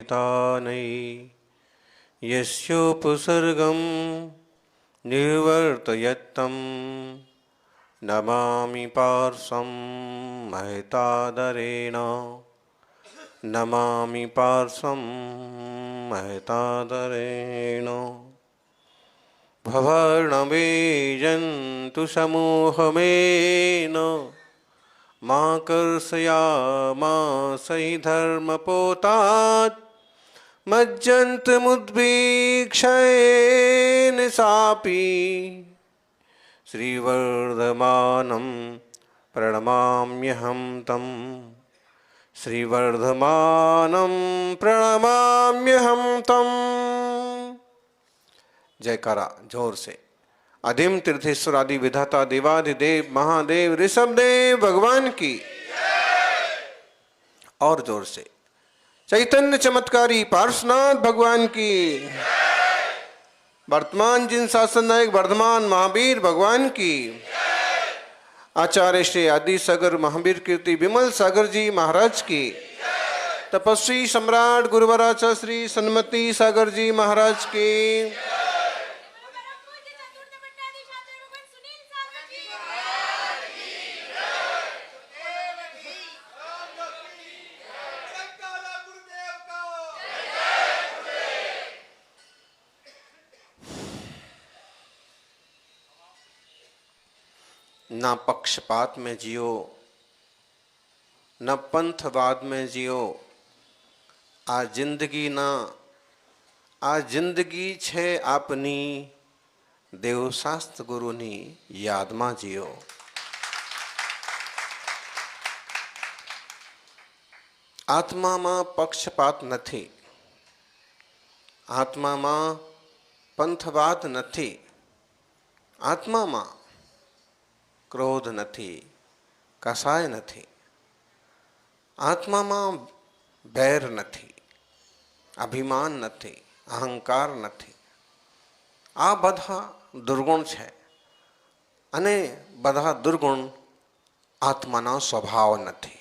तानै यस्योपसर्गं निर्वर्तयत्तं नमामि पार्श्वं महतादरेण नमामि पार्श्वं महतादरेण भवर्णवे जन्तु समूहमेन मा कर्षयामासहि धर्मपोतात् मज्जन्तमुद्वीक्षयेन सापि श्रीवर्धमानं प्रणमाम्यहं तं श्रीवर्धमानं प्रणमाम्यहं तं। जयकारा जोर से। अधिम तीर्थेश्वर आदि विधाता देवाधिदेव महादेव ऋषभदेव भगवान की। और जोर से। चैतन्य चमत्कारी पार्श्वनाथ भगवान की। वर्तमान जिन शासन नायक वर्धमान महावीर भगवान की। आचार्य श्री आदि सागर महावीर कीर्ति विमल सागर जी महाराज की। तपस्वी सम्राट गुरुवराचा श्री सन्मति सागर जी महाराज की। ना पक्षपात में जियो, न पंथवाद में जियो। आ जिंदगी ना आ जिंदगी छे आपनी देवशास्त्र गुरुनी याद में जियो। आत्मा में पक्षपात नहीं, आत्मा में पंथवाद नहीं, आत्मा में क्रोध नहीं, कसाय नहीं, आत्मा में बैर नहीं, अभिमान नहीं, अहंकार नहीं। आ बधा दुर्गुण है अने बधा दुर्गुण आत्माना स्वभाव नहीं।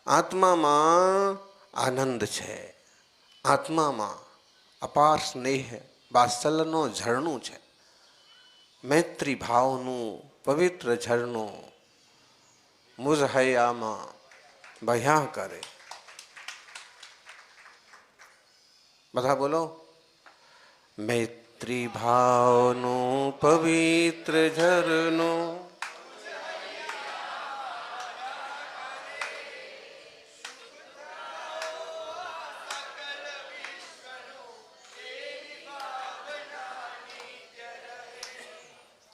आत्मा में आनंद है, आत्मा में अपार स्नेह वात्सल्यनो झरણું है, मैत्री भावनु पवित्र झरણું मुझ हयामा बह्या करे। बधा बोलो। मैत्री भावनु पवित्र झरણું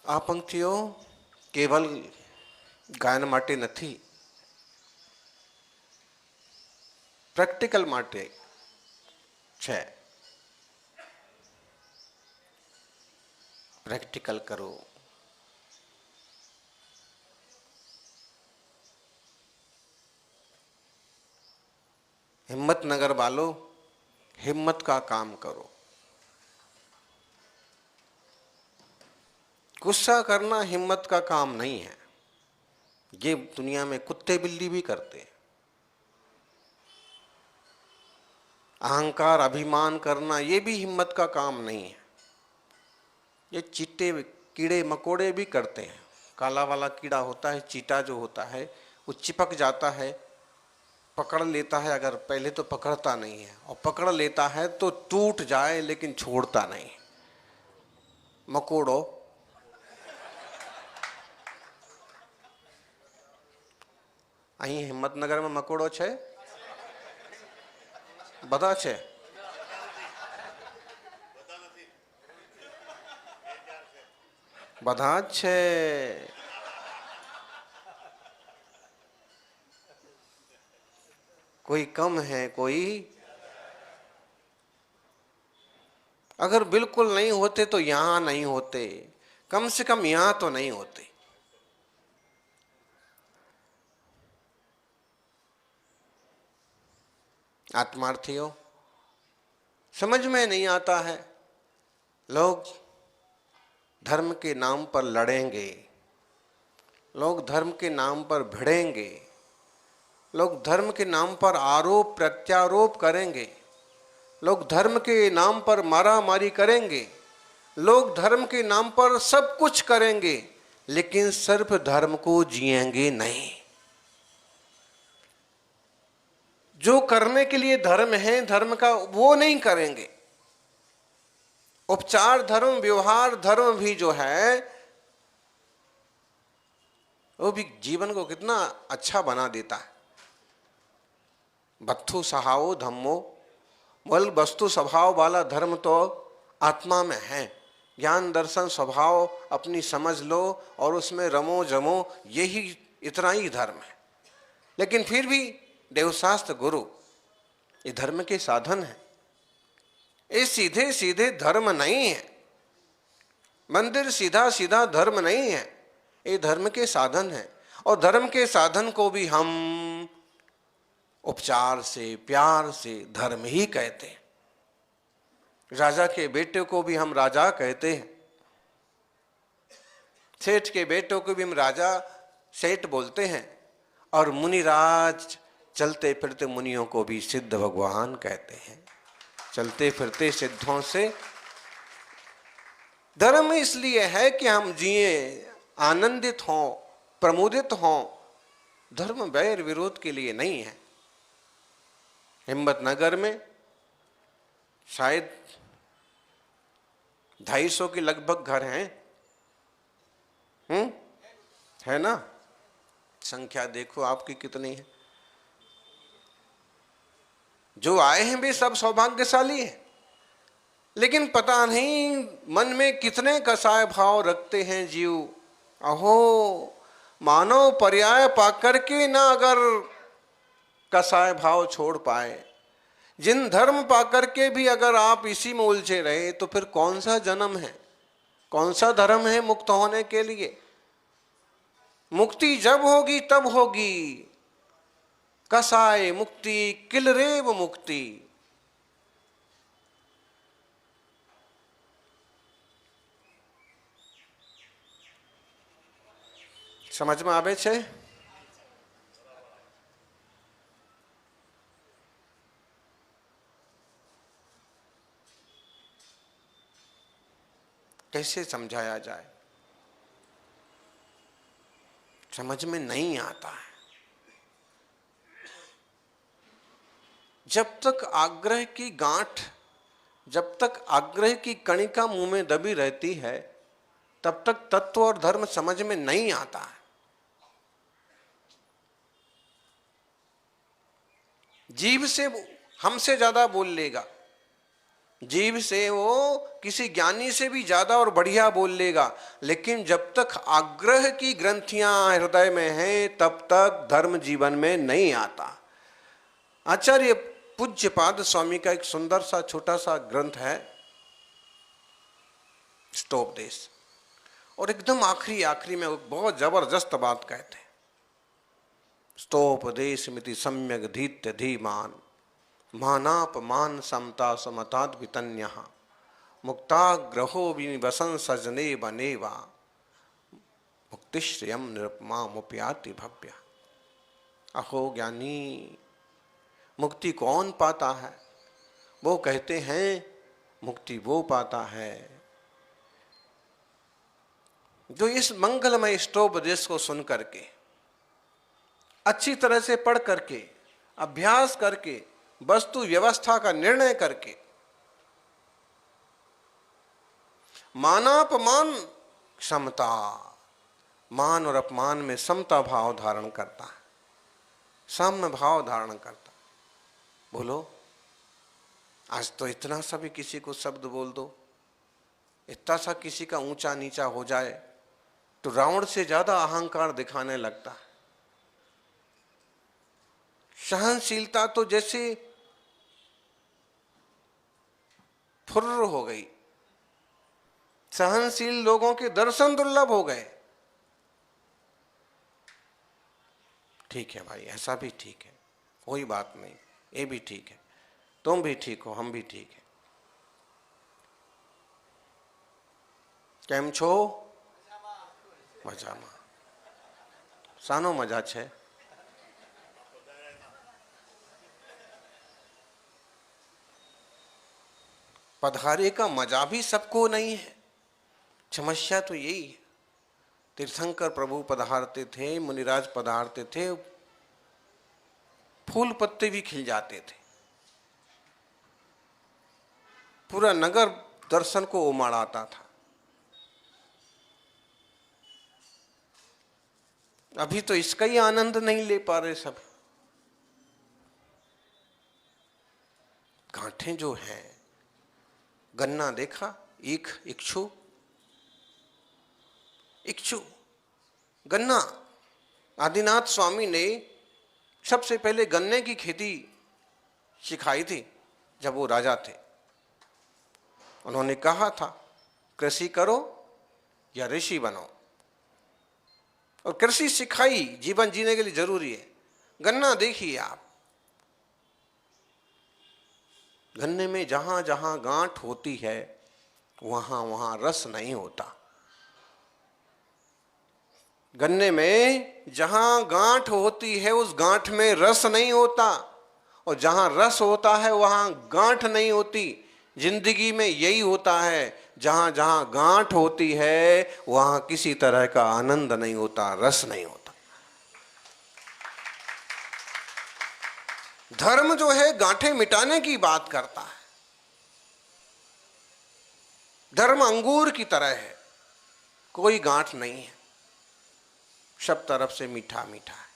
आ पंक्तिओ केवल गायन माटे नहीं, प्रैक्टिकल माटे छे। प्रैक्टिकल करो। हिम्मतनगर वालों, हिम्मत का काम करो। गुस्सा करना हिम्मत का काम नहीं है। ये दुनिया में कुत्ते बिल्ली भी करते हैं। अहंकार अभिमान करना ये भी हिम्मत का काम नहीं है। ये चीटे कीड़े मकोड़े भी करते हैं। काला वाला कीड़ा होता है, चीटा जो होता है, वो चिपक जाता है, पकड़ लेता है। अगर पहले तो पकड़ता नहीं है, और पकड़ लेता है तो टूट जाए लेकिन छोड़ता नहीं। मकोड़ो અહીં હિંમતનગરમાં મકોડો છે? બધા છે? બધા જ છે। कोई कम है, कोई अगर बिल्कुल नहीं होते तो यहां नहीं होते, कम से कम यहां तो नहीं होते। आत्मार्थियों, समझ में नहीं आता है। लोग धर्म के नाम पर लड़ेंगे, लोग धर्म के नाम पर भिड़ेंगे, लोग धर्म के नाम पर आरोप प्रत्यारोप करेंगे, लोग धर्म के नाम पर मारामारी करेंगे, लोग धर्म के नाम पर सब कुछ करेंगे, लेकिन सिर्फ धर्म को जिएंगे नहीं। जो करने के लिए धर्म है, धर्म का वो नहीं करेंगे। उपचार धर्म, व्यवहार धर्म भी जो है वो भी जीवन को कितना अच्छा बना देता है। बत्थु सहाओ धम्मो, बोल वस्तु स्वभाव वाला धर्म तो आत्मा में है। ज्ञान दर्शन स्वभाव अपनी समझ लो और उसमें रमो जमो, यही इतना ही धर्म है। लेकिन फिर भी देवशास्त्र गुरु ये धर्म के साधन है, ये सीधे सीधे धर्म नहीं है। मंदिर सीधा सीधा धर्म नहीं है, ये धर्म के साधन है। और धर्म के साधन को भी हम उपचार से, प्यार से धर्म ही कहते हैं। राजा के बेटे को भी हम राजा कहते हैं, सेठ के बेटों को भी हम राजा सेठ बोलते हैं, और मुनिराज चलते फिरते मुनियों को भी सिद्ध भगवान कहते हैं। चलते फिरते सिद्धों से धर्म इसलिए है कि हम जिए, आनंदित हों, प्रमोदित हों। धर्म वैर विरोध के लिए नहीं है। हिम्मतनगर में शायद 250 के लगभग घर हैं, है ना? संख्या देखो आपकी कितनी है। जो आए हैं वे सब सौभाग्यशाली हैं, लेकिन पता नहीं मन में कितने कसाय भाव रखते हैं जीव। अहो, मानव पर्याय पाकर के ना अगर कसाय भाव छोड़ पाए, जिन धर्म पाकर के भी अगर आप इसी में उलझे रहे, तो फिर कौन सा जन्म है, कौन सा धर्म है मुक्त होने के लिए? मुक्ति जब होगी तब होगी, कसाय मुक्ति किलरेव मुक्ति। समझ में आवे छे? कैसे समझाया जाए, समझ में नहीं आता है। जब तक आग्रह की गांठ, जब तक आग्रह की कणिका मुंह में दबी रहती है, तब तक तत्व और धर्म समझ में नहीं आता है। जीभ से हमसे ज्यादा बोल लेगा, जीभ से वो किसी ज्ञानी से भी ज्यादा और बढ़िया बोल लेगा, लेकिन जब तक आग्रह की ग्रंथियां हृदय में हैं, तब तक धर्म जीवन में नहीं आता। आचार्य पूज्यपाद स्वामी का एक सुंदर सा छोटा सा ग्रंथ है स्तोपदेश, और एकदम आखिरी में बहुत जबरदस्त बात कहते हैं। स्तोपदेश मिति सम्यक धीत्य धीमान, मानापमान समता समताद वितन्यः, मुक्ताग्रहो विनिवसन सजने बनेवा, मुक्तिश्रियम निरुपमा मुप्याति भव्य। अहो ज्ञानी, मुक्ति कौन पाता है? वो कहते हैं मुक्ति वो पाता है जो इस मंगलमय स्तोपदेश को सुन करके, अच्छी तरह से पढ़ करके, अभ्यास करके, वस्तु व्यवस्था का निर्णय करके, मानापमान समता, मान और अपमान में समता भाव धारण करता है, साम्य भाव धारण करता। बोलो, आज तो इतना सा भी किसी को शब्द बोल दो, इतना सा किसी का ऊंचा नीचा हो जाए तो रावण से ज्यादा अहंकार दिखाने लगता है। सहनशीलता तो जैसे फुर्र हो गई, सहनशील लोगों के दर्शन दुर्लभ हो गए। ठीक है भाई, ऐसा भी ठीक है, कोई बात नहीं, ये भी ठीक है, तुम भी ठीक हो, हम भी ठीक है। केम छो? मजामा, सानो मजा छे। पधारे का मजा भी सबको नहीं है। समस्या तो यही है। तीर्थंकर प्रभु पधारते थे, मुनिराज पधारते थे, फूल पत्ते भी खिल जाते थे, पूरा नगर दर्शन को उमड़ आता था। अभी तो इसका ही आनंद नहीं ले पा रहे सब। गांठें जो हैं, गन्ना देखा, इक्षु गन्ना। आदिनाथ स्वामी ने सबसे पहले गन्ने की खेती सिखाई थी जब वो राजा थे। उन्होंने कहा था कृषि करो या ऋषि बनो, और कृषि सिखाई जीवन जीने के लिए जरूरी है। गन्ना देखिए आप, गन्ने में जहां जहां गांठ होती है वहां वहां रस नहीं होता। गन्ने में जहां गांठ होती है उस गांठ में रस नहीं होता, और जहां रस होता है वहां गांठ नहीं होती। जिंदगी में यही होता है, जहां जहां गांठ होती है वहां किसी तरह का आनंद नहीं होता, रस नहीं होता। धर्म जो है गांठें मिटाने की बात करता है। धर्म अंगूर की तरह है, कोई गांठ नहीं है, सब तरफ से मीठा मीठा है,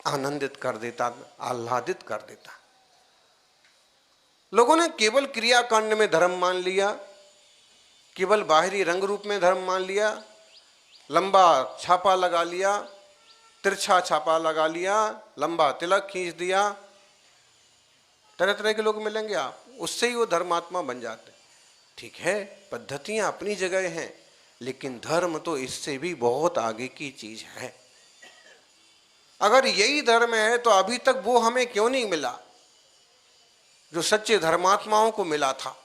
आनंदित कर देता, आह्लादित कर देता। लोगों ने केवल क्रियाकांड में धर्म मान लिया, केवल बाहरी रंग रूप में धर्म मान लिया, लंबा छापा लगा लिया, तिरछा छापा लगा लिया, लंबा तिलक खींच दिया। तरह तरह के लोग मिलेंगे आप, उससे ही वो धर्मात्मा बन जाते। ठीक है, पद्धतियां अपनी जगह हैं, लेकिन धर्म तो इससे भी बहुत आगे की चीज है। अगर यही धर्म है तो अभी तक वो हमें क्यों नहीं मिला जो सच्चे धर्मात्माओं को मिला था?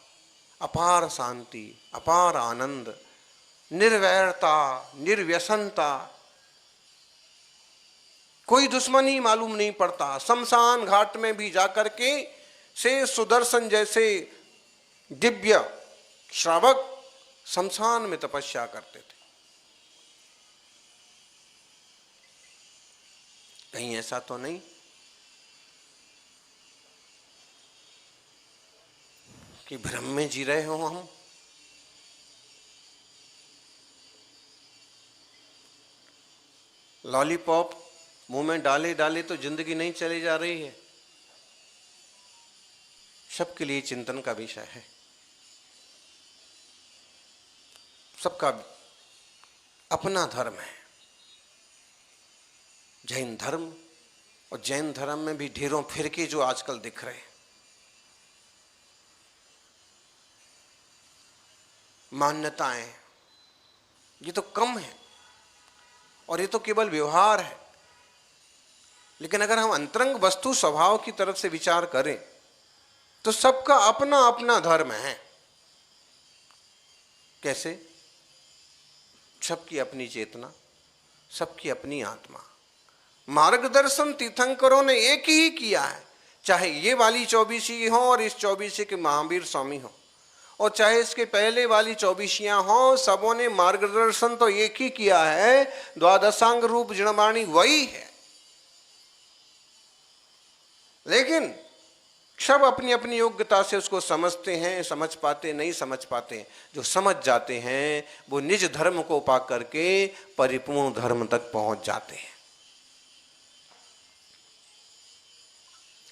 अपार शांति, अपार आनंद, निर्वैरता, निर्व्यसनता, कोई दुश्मनी मालूम नहीं पड़ता। शमशान घाट में भी जाकर के से सुदर्शन जैसे दिव्य श्रावक शमशान में तपस्या करते थे। कहीं ऐसा तो नहीं कि भ्रम में जी रहे हो हम? लॉलीपॉप मुंह में डाले डाले तो जिंदगी नहीं चली जा रही है। सबके लिए चिंतन का विषय है। सबका अपना धर्म है। जैन धर्म, और जैन धर्म में भी ढेरों फिरके जो आजकल दिख रहे हैं। मान्यताएं ये तो कम है और ये तो केवल व्यवहार है, लेकिन अगर हम अंतरंग वस्तु स्वभाव की तरफ से विचार करें तो सबका अपना अपना धर्म है। कैसे? सबकी अपनी चेतना, सबकी अपनी आत्मा। मार्गदर्शन तीर्थंकरों ने एक ही किया है, चाहे ये वाली 24 हो और इस 24 के महावीर स्वामी हो, और चाहे इसके पहले वाली 24 हो, सबों ने मार्गदर्शन तो एक ही किया है। द्वादशांग रूप जिणवाणी वही है, लेकिन सब अपनी अपनी योग्यता से उसको समझते हैं, समझ पाते नहीं समझ पाते। जो समझ जाते हैं वो निज धर्म को पा करके परिपूर्ण धर्म तक पहुंच जाते हैं।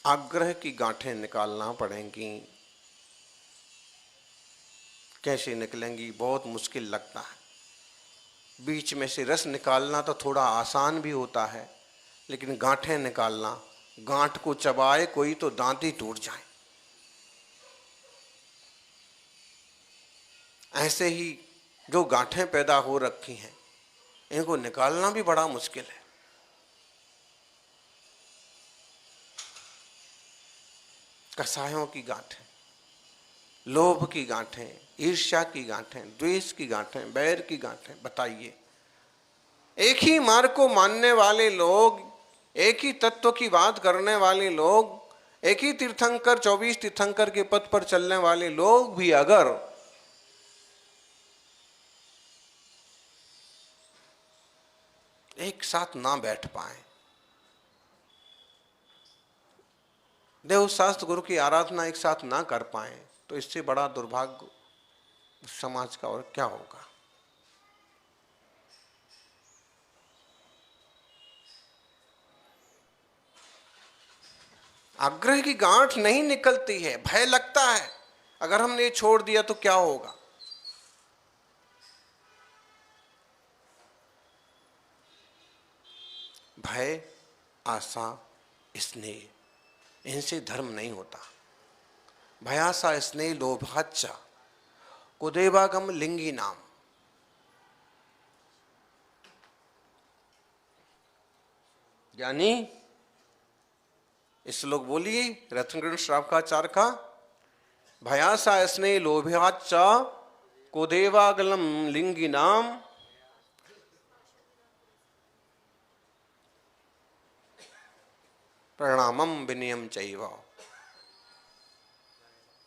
आग्रह की गांठें निकालना पड़ेंगी। कैसे निकलेंगी? बहुत मुश्किल लगता है। बीच में से रस निकालना तो थोड़ा आसान भी होता है, लेकिन गांठें निकालना, गांठ को चबाए कोई तो दांत ही टूट जाए। ऐसे ही जो गांठें पैदा हो रखी हैं इनको निकालना भी बड़ा मुश्किल है। कसायों की गांठें, लोभ की गांठें, ईर्ष्या की गांठें, द्वेष की गांठें, बैर की गांठें। बताइए, एक ही मार्ग को मानने वाले लोग, एक ही तत्व की बात करने वाले लोग एक ही तीर्थंकर 24 तीर्थंकर के पथ पर चलने वाले लोग भी अगर एक साथ ना बैठ पाए, देव शास्त्र गुरु की आराधना एक साथ ना कर पाए, तो इससे बड़ा दुर्भाग्य समाज का और क्या होगा। आग्रह की गांठ नहीं निकलती है, भय लगता है अगर हमने ये छोड़ दिया तो क्या होगा। भय, आशा, स्नेह, इनसे धर्म नहीं होता। भयासा स्नेह लोभाच्चा कुदेवागम लिंगी नाम। यानी इस श्लोक बोलिए रत्नगण श्रावकाचार्य का, भयासा स्नेह लोभाच्चा कुदेवागलम लिंगी नाम प्रणामम विनयम चैव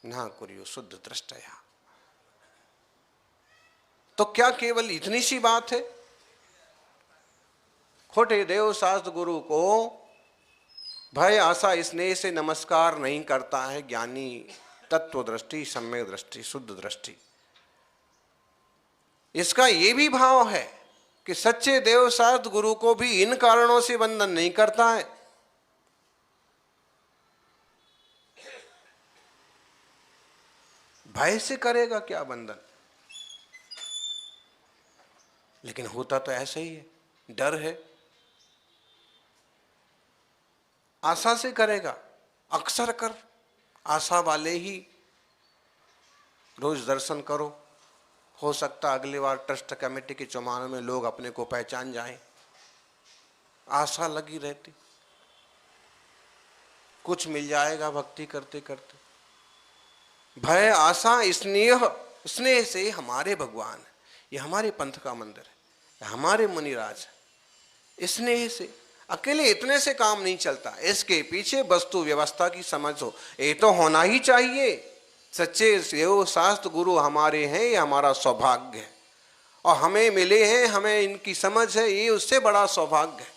ना कुर्यो शुद्ध दृष्टया। तो क्या केवल इतनी सी बात है? खोटे देव शास्त्र गुरु को भय आशा स्नेह से नमस्कार नहीं करता है ज्ञानी तत्व दृष्टि, सम्यक दृष्टि, शुद्ध दृष्टि। इसका यह भी भाव है कि सच्चे देव शास्त्र गुरु को भी इन कारणों से वंदन नहीं करता है। भय से करेगा क्या वंदन? लेकिन होता तो ऐसा ही है, डर है। आशा से करेगा, अक्सर कर आशा वाले ही रोज दर्शन करो, हो सकता अगली बार ट्रस्ट कमेटी के चुनाव में लोग अपने को पहचान जाएं। आशा लगी रहती, कुछ मिल जाएगा भक्ति करते करते। भय आशा स्नेह, स्नेह से हमारे भगवान है, ये हमारे पंथ का मंदिर है, हमारे मुनिराज है। स्नेह से अकेले इतने से काम नहीं चलता, इसके पीछे वस्तु व्यवस्था की समझ हो, ये तो होना ही चाहिए। सच्चे देव शास्त्र गुरु हमारे हैं, ये हमारा सौभाग्य है, और हमें मिले हैं, हमें इनकी समझ है, ये उससे बड़ा सौभाग्य है।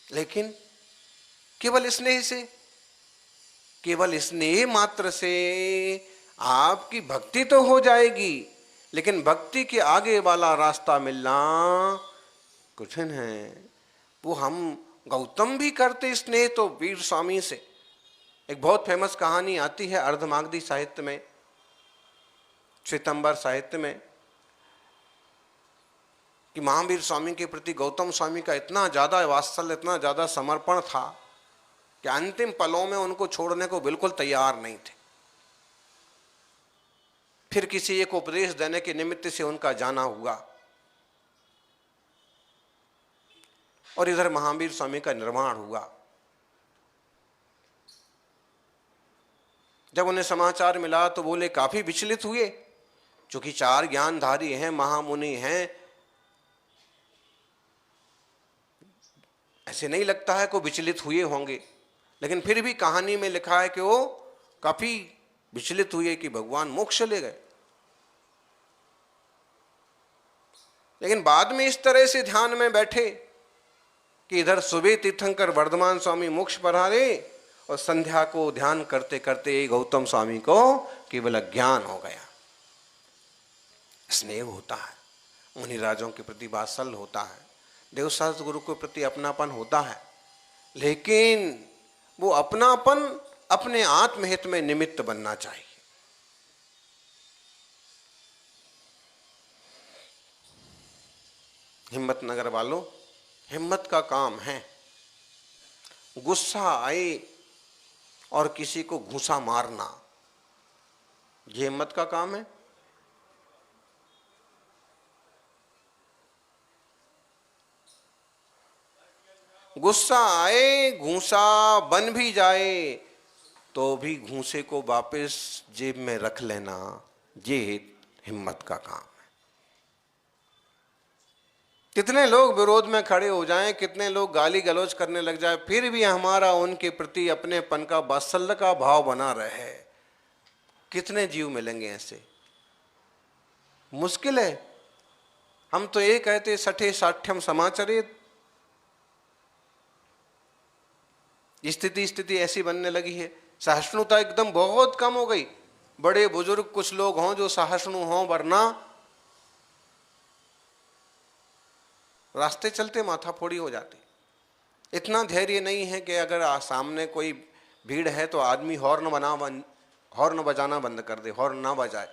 लेकिन केवल स्नेह से, केवल स्नेह मात्र से आपकी भक्ति तो हो जाएगी, लेकिन भक्ति के आगे वाला रास्ता मिलना कठिन है। वो हम गौतम भी करते स्नेह तो वीर स्वामी से। एक बहुत फेमस कहानी आती है अर्धमागधी साहित्य में, श्वेतंबर साहित्य में, कि महावीर स्वामी के प्रति गौतम स्वामी का इतना ज्यादा वात्सल्य, इतना ज्यादा समर्पण था कि अंतिम पलों में उनको छोड़ने को बिल्कुल तैयार नहीं थे। फिर किसी एक उपदेश देने के निमित्त से उनका जाना हुआ, और इधर महावीर स्वामी का निर्माण हुआ। जब उन्हें समाचार मिला तो बोले, काफी विचलित हुए, क्योंकि 4 ज्ञानधारी हैं, महामुनि हैं, ऐसे नहीं लगता है को विचलित हुए होंगे। लेकिन फिर भी कहानी में लिखा है कि वो काफी विचलित हुए कि भगवान मोक्ष ले गए। लेकिन बाद में इस तरह से ध्यान में बैठे कि इधर सुबह तीर्थंकर वर्धमान स्वामी मोक्ष पधारे, और संध्या को ध्यान करते करते गौतम स्वामी को केवल अज्ञान हो गया। स्नेह होता है, मुनिराजों के प्रति वात्सल्य होता है, देव शास्त्र गुरु के प्रति अपनापन होता है, लेकिन वो अपनापन अपने आत्महित में निमित्त बनना चाहिए। हिम्मत नगर वालों, हिम्मत का काम है गुस्सा आए और किसी को घूंसा मारना, ये हिम्मत का काम है। गुस्सा आए, घूंसा बन भी जाए तो भी घूंसे को वापस जेब में रख लेना, ये हिम्मत का काम है। कितने लोग विरोध में खड़े हो जाएं, कितने लोग गाली गलौज करने लग जाए, फिर भी हमारा उनके प्रति अपनेपन का वात्सल्य का भाव बना रहे। कितने जीव मिलेंगे ऐसे? मुश्किल है। हम तो ये कहते सठे साठ्यम समाचरित। स्थिति ऐसी बनने लगी है, सहिष्णुता एकदम बहुत कम हो गई। बड़े बुजुर्ग कुछ लोग हों जो सहिष्णु हों, वरना रास्ते चलते माथाफोड़ी हो जाती। इतना धैर्य नहीं है कि अगर सामने कोई भीड़ है तो आदमी हॉर्न बजाना बंद कर दे, हॉर्न ना बजाए।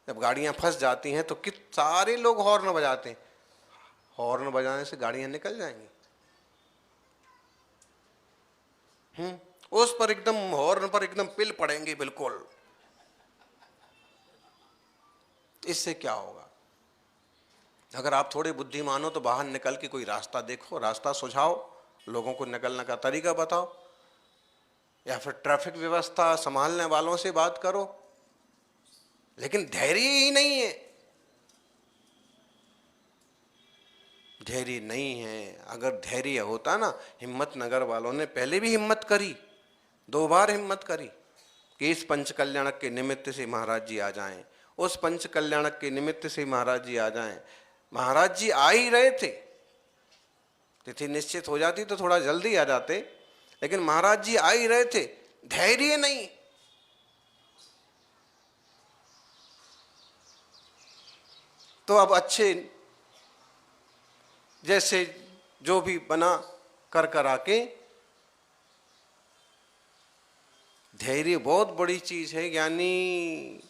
जब गाड़ियां फंस जाती हैं तो सारे लोग हॉर्न बजाते हैं। हॉर्न बजाने से गाड़ियां निकल जाएंगी। उस पर एकदम हॉर्न पर एकदम पिल पड़ेंगे बिल्कुल। इससे क्या होगा? अगर आप थोड़े बुद्धिमान हो तो बाहर निकल के कोई रास्ता देखो, रास्ता सुझाओ, लोगों को निकलने का तरीका बताओ, या फिर ट्रैफिक व्यवस्था संभालने वालों से बात करो। लेकिन धैर्य ही नहीं है। धैर्य नहीं है। अगर धैर्य होता ना, हिम्मतनगर वालों ने पहले भी हिम्मत करी, 2 बार हिम्मत करी कि इस पंच कल्याणक के निमित्त से महाराज जी आ जाएं, उस पंच कल्याणक के निमित्त से महाराज जी आ जाएं। महाराज जी आ ही रहे थे, तिथि निश्चित हो जाती तो थोड़ा जल्दी आ जाते, लेकिन महाराज जी आ ही रहे थे। धैर्य नहीं। तो अब अच्छे जैसे जो भी बना कर आके, धैर्य बहुत बड़ी चीज है, यानी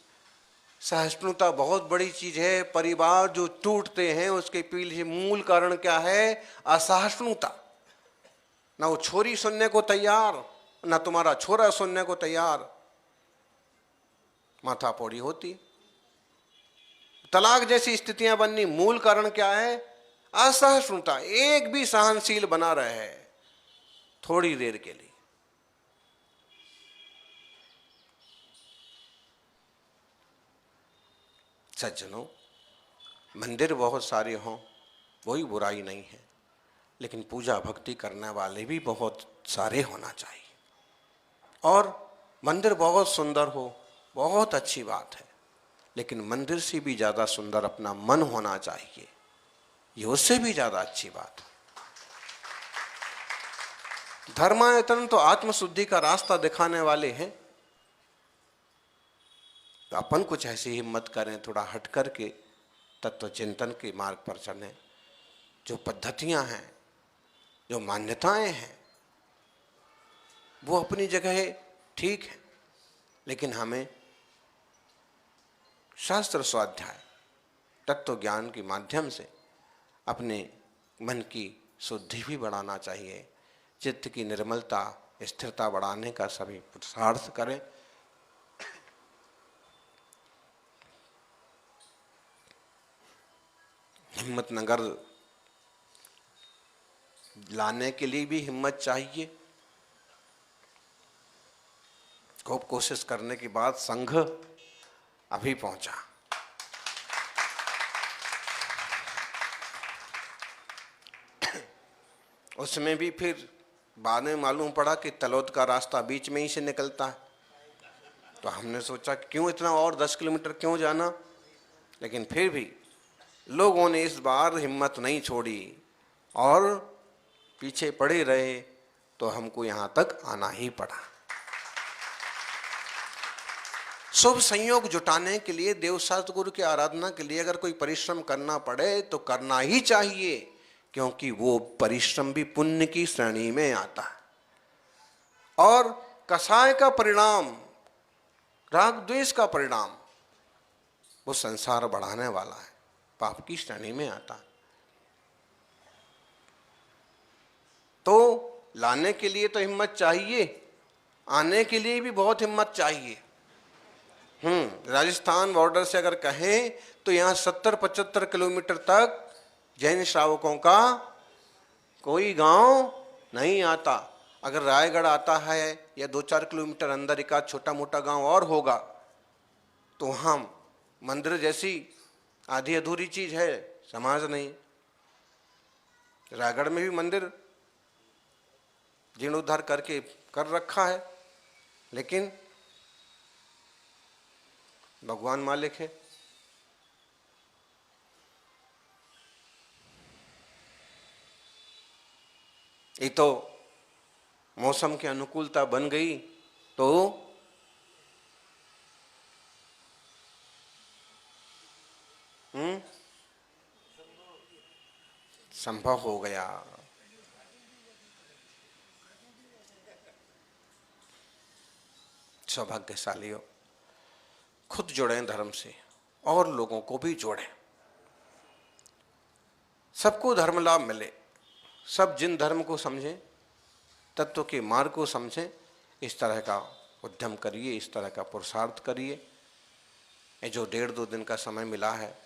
सहिष्णुता बहुत बड़ी चीज है। परिवार जो टूटते हैं उसके पीछे मूल कारण क्या है? असहिष्णुता। ना वो छोरी सुनने को तैयार, ना तुम्हारा छोरा सुनने को तैयार, माथापौड़ी होती। तलाक जैसी स्थितियां बननी, मूल कारण क्या है? असहिष्णुता। एक भी सहनशील बना रहे थोड़ी देर के लिए। सज्जनों, मंदिर बहुत सारे हों, कोई बुराई नहीं है, लेकिन पूजा भक्ति करने वाले भी बहुत सारे होना चाहिए। और मंदिर बहुत सुंदर हो, बहुत अच्छी बात है, लेकिन मंदिर से भी ज़्यादा सुंदर अपना मन होना चाहिए, ये उससे भी ज़्यादा अच्छी बात है। धर्मायतन तो आत्मशुद्धि का रास्ता दिखाने वाले हैं, तो अपन कुछ ऐसी हिम्मत करें, थोड़ा हट करके तत्व चिंतन के मार्ग पर चलें। जो पद्धतियां हैं, जो मान्यताएं हैं, वो अपनी जगह ठीक है, लेकिन हमें शास्त्र स्वाध्याय, तत्व ज्ञान के माध्यम से अपने मन की शुद्धि भी बढ़ाना चाहिए। चित्त की निर्मलता, स्थिरता बढ़ाने का सभी पुरुषार्थ करें। हिम्मतनगर लाने के लिए भी हिम्मत चाहिए। खूब कोशिश करने के बाद संघ अभी पहुंचा। उसमें भी फिर बाद में मालूम पड़ा कि तलोद का रास्ता बीच में ही से निकलता है। तो हमने सोचा क्यों इतना और 10 किलोमीटर क्यों जाना, लेकिन फिर भी लोगों ने इस बार हिम्मत नहीं छोड़ी और पीछे पड़े रहे, तो हमको यहां तक आना ही पड़ा। शुभ संयोग जुटाने के लिए, देव सतगुरु की आराधना के लिए अगर कोई परिश्रम करना पड़े तो करना ही चाहिए, क्योंकि वो परिश्रम भी पुण्य की श्रेणी में आता है। और कसाय का परिणाम, राग द्वेष का परिणाम, वो संसार बढ़ाने वाला है, पाप की श्रेणी में आता है। तो लाने के लिए तो हिम्मत चाहिए, आने के लिए भी बहुत हिम्मत चाहिए। राजस्थान बॉर्डर से अगर कहें तो यहाँ 70-75 किलोमीटर तक जैन श्रावकों का कोई गांव नहीं आता। अगर रायगढ़ आता है या 2-4 किलोमीटर अंदर एक आध छोटा मोटा गांव और होगा, तो वहाँ मंदिर जैसी आधी अधूरी चीज है, समाज नहीं। रायगढ़ में भी मंदिर जीर्णोद्धार करके कर रखा है, लेकिन भगवान मालिक है। ये तो मौसम की अनुकूलता बन गई तो संभव हो गया। सौभाग्यशाली हो, खुद जुड़ें धर्म से और लोगों को भी जोड़ें, सबको धर्म लाभ मिले। सब जिन धर्म को समझें, तत्व के मार्ग को समझें, इस तरह का उद्यम करिए, इस तरह का पुरुषार्थ करिए। ये जो 1.5-2 दिन का समय मिला है,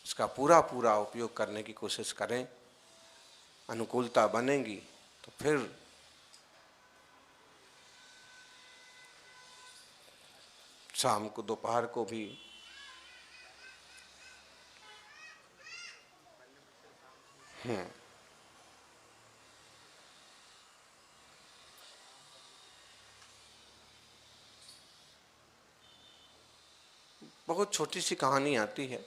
इसका पूरा पूरा उपयोग करने की कोशिश करें। अनुकूलता बनेगी तो फिर शाम को, दोपहर को भी बहुत छोटी सी कहानी आती है।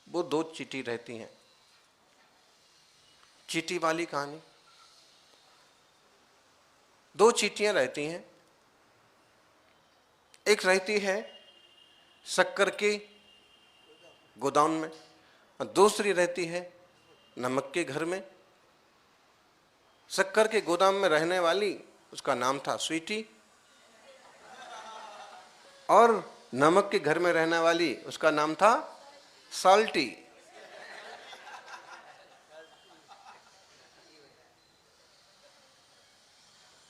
वो 2 चींटी रहती हैं। चींटी वाली कहानी। 2 चींटियां रहती हैं। एक रहती है शक्कर के गोदाम में और दूसरी रहती है नमक के घर में। शक्कर के गोदाम में रहने वाली, उसका नाम था स्वीटी, और नमक के घर में रहने वाली, उसका नाम था साल्टी।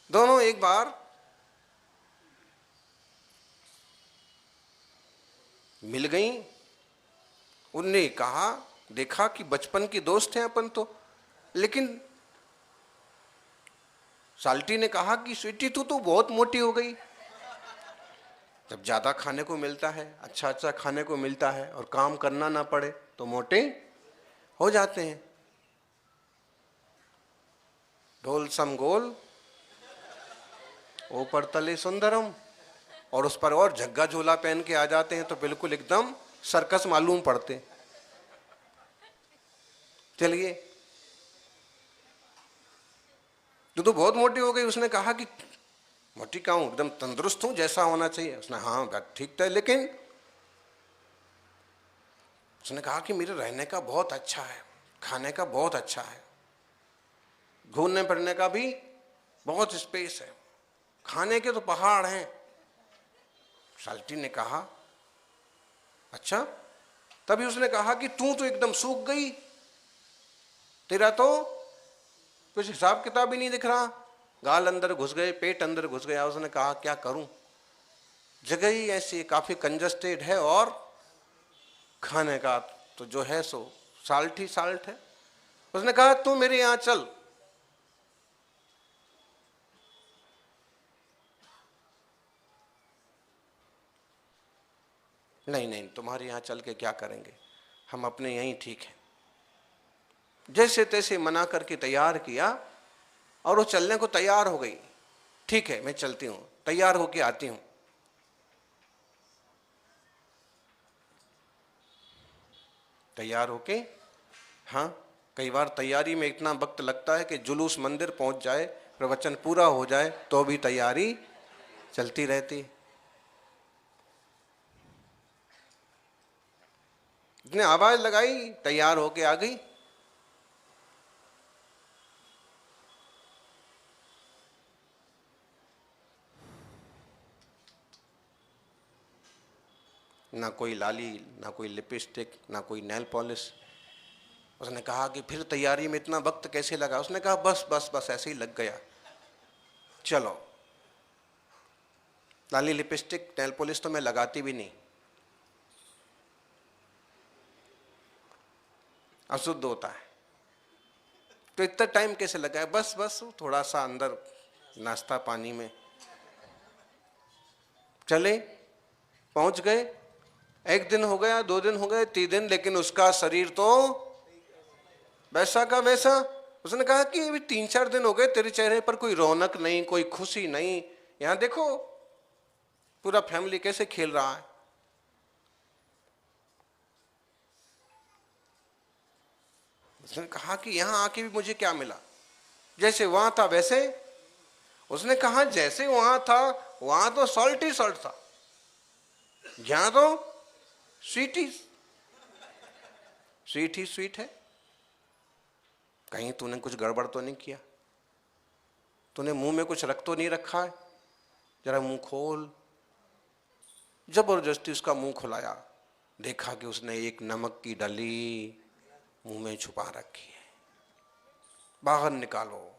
दोनों एक बार मिल गईं। उनने कहा, देखा कि बचपन की दोस्त हैं अपन तो, लेकिन साल्टी ने कहा कि स्वीटी तू तो बहुत मोटी हो गई। जब ज्यादा खाने को मिलता है, अच्छा अच्छा खाने को मिलता है और काम करना ना पड़े तो मोटे हो जाते हैं। ढोल सम गोल ऊपर तले सुंदरम, और उस पर और झग्गा झोला पहन के आ जाते हैं तो बिल्कुल एकदम सर्कस मालूम पड़ते। चलिए, तू तो बहुत मोटी हो गई। उसने कहा कि मोटी कहाँ हूं, एकदम तंदुरुस्त हूं, जैसा होना चाहिए। उसने हाँ बात ठीक था, लेकिन उसने कहा कि मेरे रहने का बहुत अच्छा है, खाने का बहुत अच्छा है, घूमने फिरने का भी बहुत स्पेस है, खाने के तो पहाड़ हैं। साल्टी ने कहा अच्छा। तभी उसने कहा कि तू तो एकदम सूख गई, तेरा तो कुछ हिसाब किताब ही नहीं दिख रहा, गाल अंदर घुस गए, पेट अंदर घुस गया। उसने कहा क्या करूं, जगह ही ऐसी काफी कंजस्टेड है और खाने का तो जो है सो साल्ट ही साल्ट है। उसने कहा तू मेरे यहां चल। नहीं नहीं, तुम्हारे यहां चल के क्या करेंगे, हम अपने यहीं ठीक है। जैसे तैसे मना करके तैयार किया और वो चलने को तैयार हो गई। ठीक है मैं चलती हूं, तैयार होके आती हूं। तैयार होके, हाँ, कई बार तैयारी में इतना वक्त लगता है कि जुलूस मंदिर पहुंच जाए, प्रवचन पूरा हो जाए तो भी तैयारी चलती रहती। इसने आवाज लगाई, तैयार होके आ गई। ना कोई लाली, ना कोई लिपस्टिक, ना कोई नेल पॉलिश। उसने कहा कि फिर तैयारी में इतना वक्त कैसे लगा। उसने कहा बस बस बस ऐसे ही लग गया। चलो, लाली लिपस्टिक नेल पॉलिश तो मैं लगाती भी नहीं, अशुद्ध होता है, तो इतना टाइम कैसे लगा है। बस बस थोड़ा सा अंदर नाश्ता पानी में चले, पहुंच गए। एक दिन हो गया, 2 दिन हो गए, 3 दिन, लेकिन उसका शरीर तो वैसा का वैसा। उसने कहा कि अभी 3-4 दिन हो गए, तेरे चेहरे पर कोई रौनक नहीं, कोई खुशी नहीं। यहां देखो पूरा फैमिली कैसे खेल रहा है। उसने कहा कि यहां आके भी मुझे क्या मिला, जैसे वहां था वैसे। उसने कहा जैसे वहां था वहां तो सॉल्ट ही सॉल्ट था, यहां तो स्वीट ही स्वीट है। कहीं तूने कुछ गड़बड़ तो नहीं किया? तूने मुंह में कुछ रख तो नहीं रखा है? जरा मुंह खोल। जबरदस्ती उसका मुंह खुलाया, देखा कि उसने एक नमक की डली मुंह में छुपा रखी है। बाहर निकालो।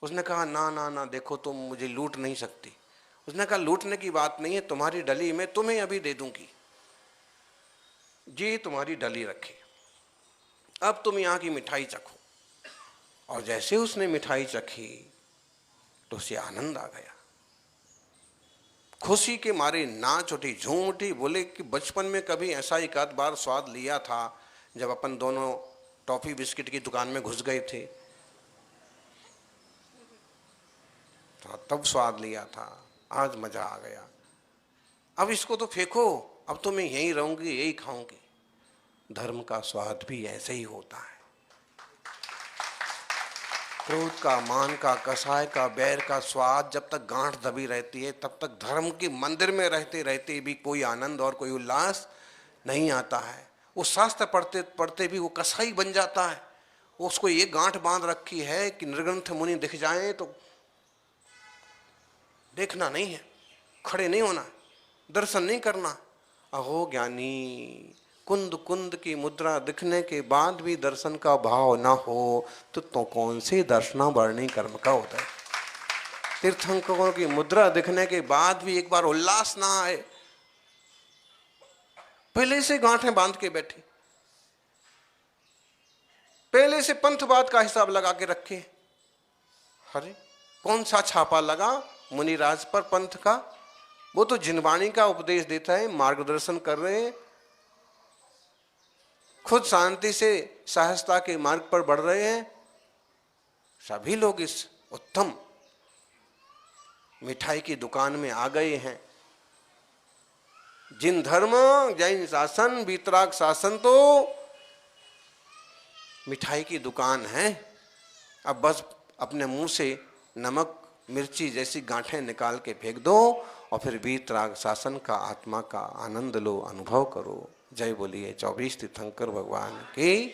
उसने कहा ना ना ना, देखो तुम मुझे लूट नहीं सकती। उसने कहा लूटने की बात नहीं है, तुम्हारी डली मैं तुम्हें अभी दे दूंगी, जी तुम्हारी डली रखी, अब तुम यहाँ की मिठाई चखो। और जैसे उसने मिठाई चखी तो उसे आनंद आ गया, खुशी के मारे नाच उठी, झूम उठी। बोले कि बचपन में कभी ऐसा एक आध बार स्वाद लिया था, जब अपन दोनों टॉफी बिस्किट की दुकान में घुस गए थे, तो तब स्वाद लिया था, आज मजा आ गया। अब इसको तो फेंको, अब तो मैं यहीं रहूंगी, यही खाऊंगी। धर्म का स्वाद भी ऐसे ही होता है। क्रोध का, मान का, कसाय का, बैर का स्वाद जब तक गांठ दबी रहती है, तब तक धर्म के मंदिर में रहते रहते भी कोई आनंद और कोई उल्लास नहीं आता है। वो शास्त्र पढ़ते पढ़ते भी वो कसाई बन जाता है। उसको ये गांठ बांध रखी है कि निर्ग्रंथ मुनि दिख जाए तो देखना नहीं है, खड़े नहीं होना, दर्शन नहीं करना। अहो ज्ञानी, कुंद कुंद की मुद्रा दिखने के बाद भी दर्शन का भाव ना हो तो कौन से दर्शनावरणी कर्म का होता है। तीर्थंकरों की मुद्रा दिखने के बाद भी एक बार उल्लास ना आए, पहले से गांठें बांध के बैठे, पहले से पंथवाद का हिसाब लगा के रखे। अरे कौन सा छापा लगा मुनिराज पर पंथ का? वो तो जिनवाणी का उपदेश देता है, मार्गदर्शन कर रहे हैं, खुद शांति से सहजता के मार्ग पर बढ़ रहे हैं। सभी लोग इस उत्तम मिठाई की दुकान में आ गए हैं। जिन धर्म जैन शासन वीतराग शासन तो मिठाई की दुकान है। अब बस अपने मुंह से नमक मिर्ची जैसी गांठें निकाल के फेंक दो और फिर वीतराग शासन का आत्मा का आनंद लो, अनुभव करो। जय बोलिए 24 तीर्थंकर भगवान की।